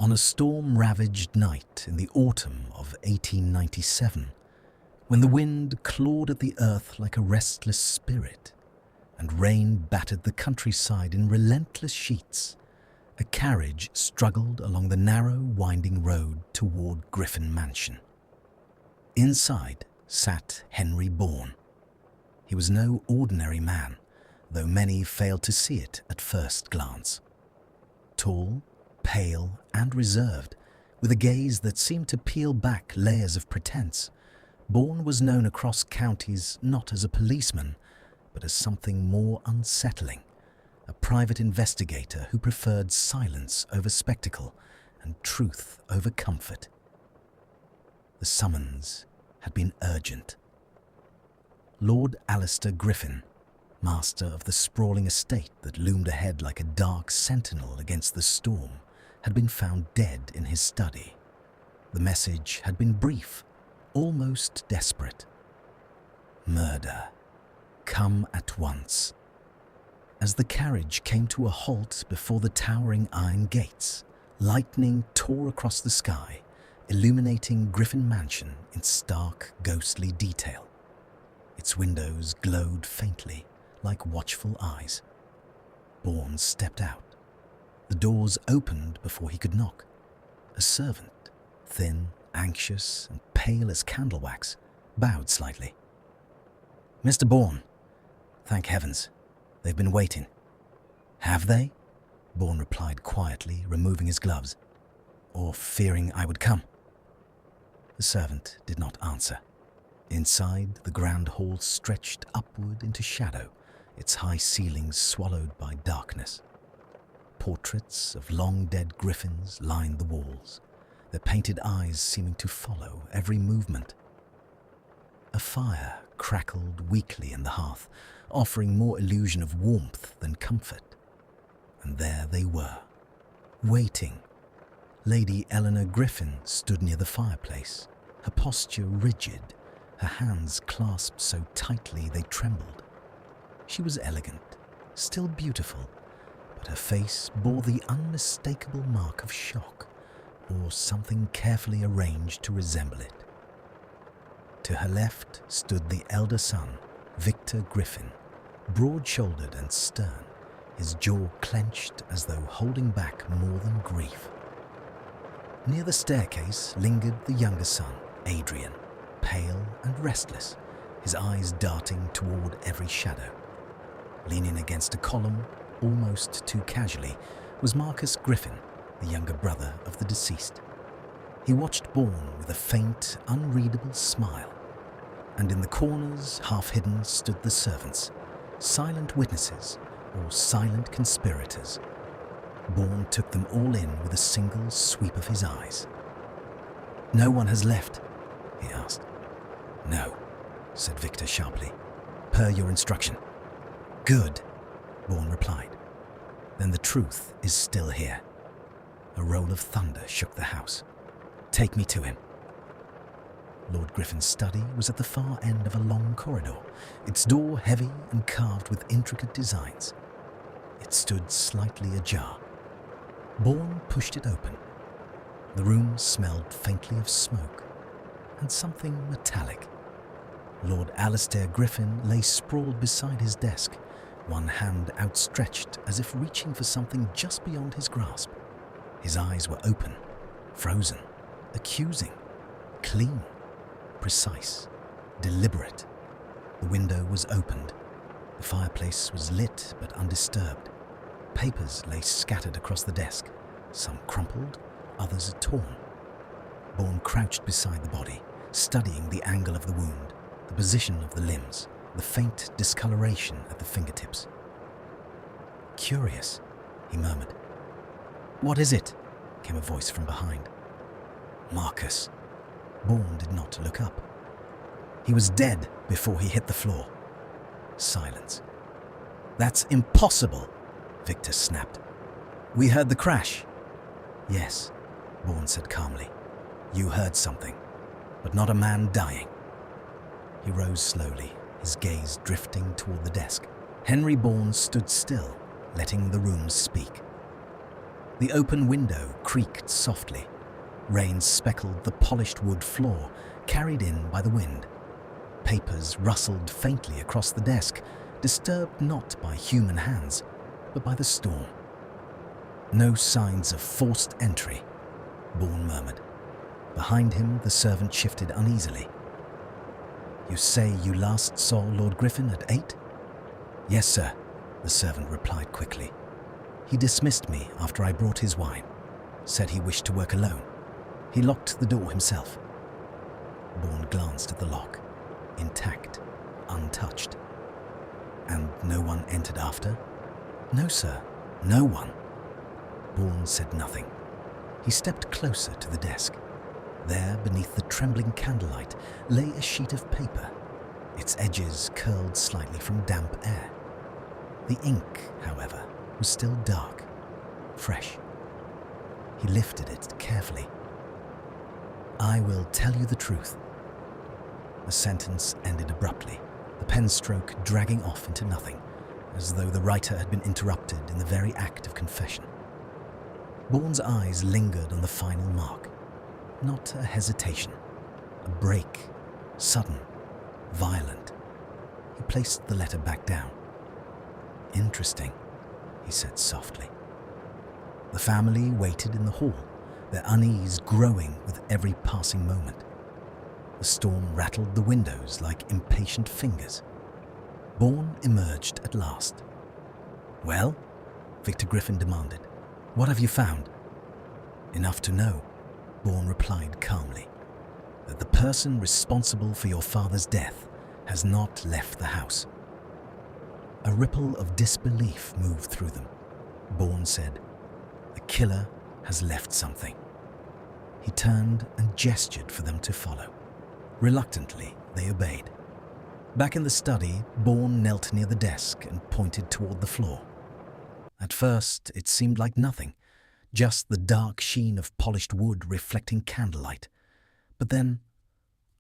On a storm-ravaged night in the autumn of 1897, when the wind clawed at the earth like a restless spirit, and rain battered the countryside in relentless sheets, a carriage struggled along the narrow, winding road toward Griffin Mansion. Inside sat Henry Bourne. He was no ordinary man, though many failed to see it at first glance. Tall, pale, and reserved, with a gaze that seemed to peel back layers of pretense, Bourne was known across counties not as a policeman, but as something more unsettling, a private investigator who preferred silence over spectacle and truth over comfort. The summons had been urgent. Lord Alistair Griffin, master of the sprawling estate that loomed ahead like a dark sentinel against the storm, had been found dead in his study. The message had been brief, almost desperate. Murder. Come at once. As the carriage came to a halt before the towering iron gates, lightning tore across the sky, illuminating Griffin Mansion in stark, ghostly detail. Its windows glowed faintly, like watchful eyes. Bourne stepped out. The doors opened before he could knock. A servant, thin, anxious, and pale as candle wax, bowed slightly. "Mr. Bourne, thank heavens. They've been waiting." "Have they?" Bourne replied quietly, removing his gloves. "Or fearing I would come?" The servant did not answer. Inside, the grand hall stretched upward into shadow, its high ceilings swallowed by darkness. Portraits of long-dead griffins lined the walls, their painted eyes seeming to follow every movement. A fire crackled weakly in the hearth, offering more illusion of warmth than comfort. And there they were, waiting. Lady Eleanor Griffin stood near the fireplace, her posture rigid, her hands clasped so tightly they trembled. She was elegant, still beautiful, but her face bore the unmistakable mark of shock, or something carefully arranged to resemble it. To her left stood the elder son, Victor Griffin, broad-shouldered and stern, his jaw clenched as though holding back more than grief. Near the staircase lingered the younger son, Adrian, pale and restless, his eyes darting toward every shadow. Leaning against a column, almost too casually, was Marcus Griffin, the younger brother of the deceased. He watched Bourne with a faint, unreadable smile, and in the corners, half-hidden, stood the servants, silent witnesses or silent conspirators. Bourne took them all in with a single sweep of his eyes. "No one has left?" he asked. "No," said Victor sharply. "Per your instruction." "Good," Bourne replied. "Then the truth is still here." A roll of thunder shook the house. "Take me to him." Lord Griffin's study was at the far end of a long corridor, its door heavy and carved with intricate designs. It stood slightly ajar. Bourne pushed it open. The room smelled faintly of smoke and something metallic. Lord Alistair Griffin lay sprawled beside his desk, one hand outstretched as if reaching for something just beyond his grasp. His eyes were open, frozen, accusing, clean, precise, deliberate. The window was opened. The fireplace was lit but undisturbed. Papers lay scattered across the desk, some crumpled, others torn. Bourne crouched beside the body, studying the angle of the wound, the position of the limbs, the faint discoloration at the fingertips. "Curious," he murmured. "What is it?" came a voice from behind. "Marcus." Bourne did not look up. "He was dead before he hit the floor." Silence. "That's impossible," Victor snapped. "We heard the crash." "Yes," Bourne said calmly. "You heard something, but not a man dying." He rose slowly, his gaze drifting toward the desk. Henry Bourne stood still, letting the room speak. The open window creaked softly. Rain speckled the polished wood floor, carried in by the wind. Papers rustled faintly across the desk, disturbed not by human hands, but by the storm. No signs of forced entry, Bourne murmured. Behind him, the servant shifted uneasily. "You say you last saw Lord Griffin at 8? "Yes, sir," the servant replied quickly. "He dismissed me after I brought his wine, said he wished to work alone. He locked the door himself." Bourne glanced at the lock, intact, untouched. "And no one entered after?" "No, sir, no one." Bourne said nothing. He stepped closer to the desk. There, beneath the trembling candlelight, lay a sheet of paper, its edges curled slightly from damp air. The ink, however, was still dark, fresh. He lifted it carefully. "I will tell you the truth." The sentence ended abruptly, the pen stroke dragging off into nothing, as though the writer had been interrupted in the very act of confession. Bourne's eyes lingered on the final mark. Not a hesitation, a break, sudden, violent. He placed the letter back down. "Interesting," he said softly. The family waited in the hall, their unease growing with every passing moment. The storm rattled the windows like impatient fingers. Bourne emerged at last. "Well?" Victor Griffin demanded. "What have you found?" "Enough to know," Bourne replied calmly, "that the person responsible for your father's death has not left the house." A ripple of disbelief moved through them. Bourne said, "The killer has left something." He turned and gestured for them to follow. Reluctantly, they obeyed. Back in the study, Bourne knelt near the desk and pointed toward the floor. At first, it seemed like nothing, just the dark sheen of polished wood reflecting candlelight. But then,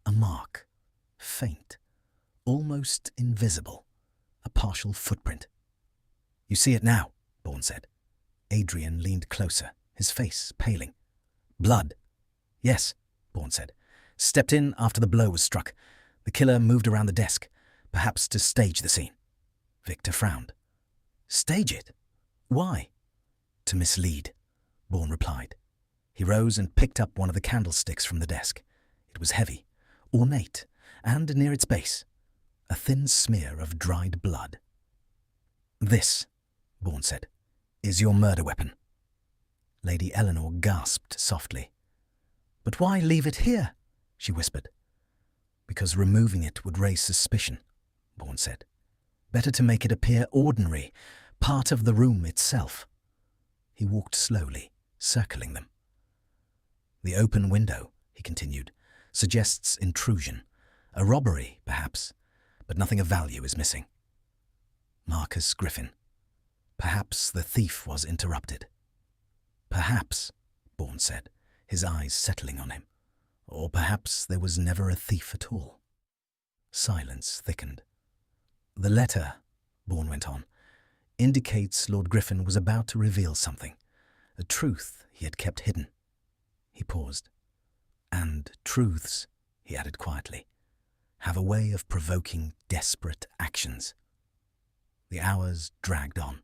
a mark, faint, almost invisible, a partial footprint. "You see it now," Bourne said. Adrian leaned closer, his face paling. "Blood." "Yes," Bourne said. "Stepped in after the blow was struck. The killer moved around the desk, perhaps to stage the scene." Victor frowned. "Stage it? Why?" "To mislead," Bourne replied. He rose and picked up one of the candlesticks from the desk. It was heavy, ornate, and near its base, a thin smear of dried blood. "This," Bourne said, "is your murder weapon." Lady Eleanor gasped softly. "But why leave it here?" she whispered. "Because removing it would raise suspicion," Bourne said. "Better to make it appear ordinary, part of the room itself." He walked slowly, circling them. "The open window," he continued, "suggests intrusion. A robbery, perhaps, but nothing of value is missing. Marcus Griffin. Perhaps the thief was interrupted." "Perhaps," Bourne said, his eyes settling on him. "Or perhaps there was never a thief at all." Silence thickened. "The letter," Bourne went on, "indicates Lord Griffin was about to reveal something, a truth he had kept hidden." He paused. "And truths," he added quietly, "have a way of provoking desperate actions." The hours dragged on.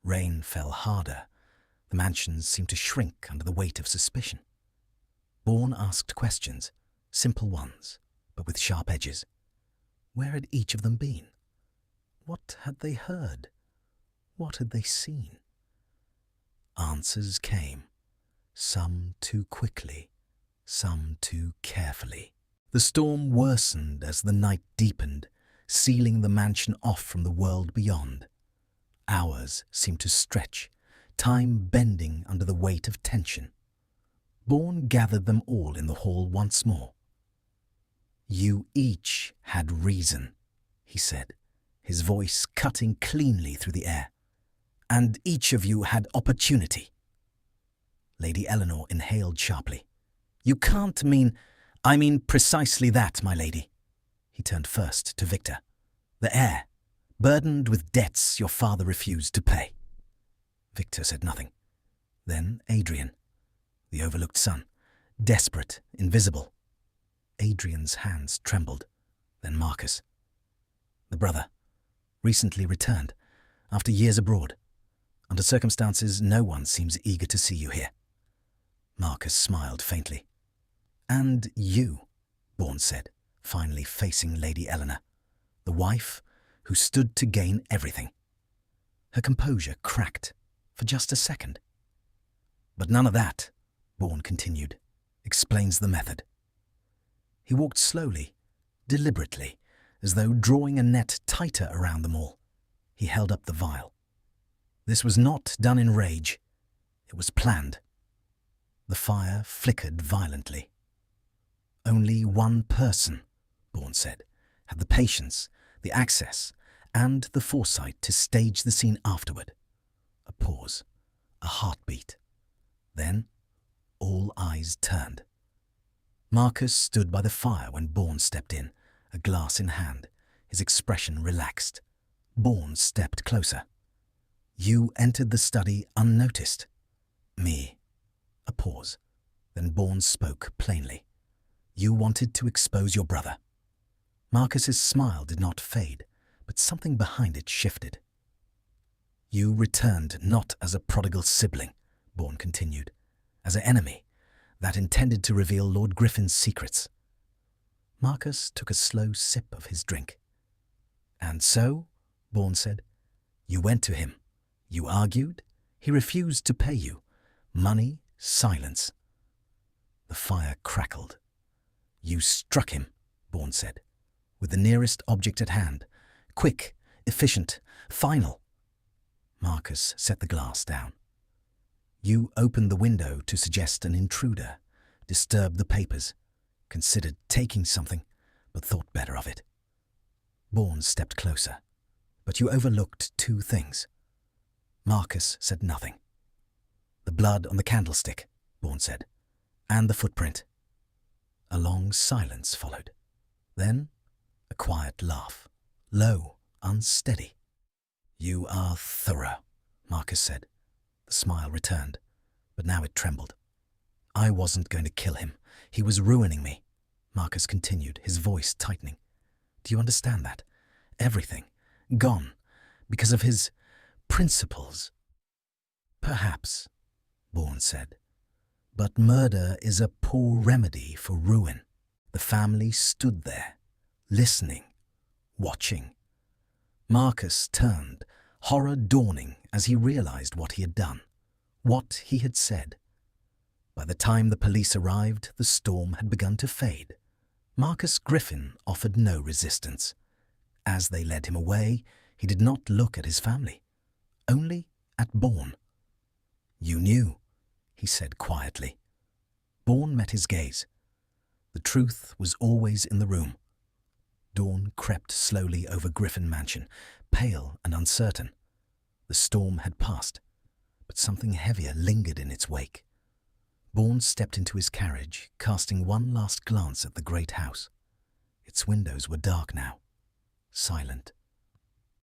Rain fell harder. The mansions seemed to shrink under the weight of suspicion. Bourne asked questions, simple ones, but with sharp edges. Where had each of them been? What had they heard? What had they seen? Answers came, some too quickly, some too carefully. The storm worsened as the night deepened, sealing the mansion off from the world beyond. Hours seemed to stretch, time bending under the weight of tension. Bourne gathered them all in the hall once more. "You each had reason," he said, his voice cutting cleanly through the air. "And each of you had opportunity." Lady Eleanor inhaled sharply. "You can't mean—" "I mean precisely that, my lady." He turned first to Victor. "The heir, burdened with debts your father refused to pay." Victor said nothing. Then Adrian, the overlooked son, desperate, invisible. Adrian's hands trembled. Then Marcus, the brother, recently returned, after years abroad. Under circumstances no one seems eager to see you here. Marcus smiled faintly. And you, Bourne said, finally facing Lady Eleanor, the wife who stood to gain everything. Her composure cracked for just a second. But none of that, Bourne continued, explains the method. He walked slowly, deliberately, as though drawing a net tighter around them all. He held up the vial. This was not done in rage. It was planned. The fire flickered violently. Only one person, Bourne said, had the patience, the access, and the foresight to stage the scene afterward. A pause, a heartbeat. Then all eyes turned. Marcus stood by the fire when Bourne stepped in, a glass in hand, his expression relaxed. Bourne stepped closer. You entered the study unnoticed. Me. A pause. Then Bourne spoke plainly. You wanted to expose your brother. Marcus's smile did not fade, but something behind it shifted. You returned not as a prodigal sibling, Bourne continued, as an enemy that intended to reveal Lord Griffin's secrets. Marcus took a slow sip of his drink. And so, Bourne said, you went to him. You argued. He refused to pay you. Money, silence. The fire crackled. You struck him, Bourne said, with the nearest object at hand. Quick, efficient, final. Marcus set the glass down. You opened the window to suggest an intruder, disturbed the papers, considered taking something, but thought better of it. Bourne stepped closer, but you overlooked two things. Marcus said nothing. The blood on the candlestick, Bourne said, and the footprint. A long silence followed. Then a quiet laugh, low, unsteady. You are thorough, Marcus said. The smile returned, but now it trembled. I wasn't going to kill him. He was ruining me, Marcus continued, his voice tightening. Do you understand that? Everything. Gone. Because of his principles. Perhaps, Bourne said. But murder is a poor remedy for ruin. The family stood there, listening, watching. Marcus turned, horror dawning as he realized what he had done, what he had said. By the time the police arrived, the storm had begun to fade. Marcus Griffin offered no resistance. As they led him away, he did not look at his family, only at Bourne. You knew, he said quietly. Bourne met his gaze. The truth was always in the room. Dawn crept slowly over Griffin Mansion, pale and uncertain. The storm had passed, but something heavier lingered in its wake. Bourne stepped into his carriage, casting one last glance at the great house. Its windows were dark now, silent.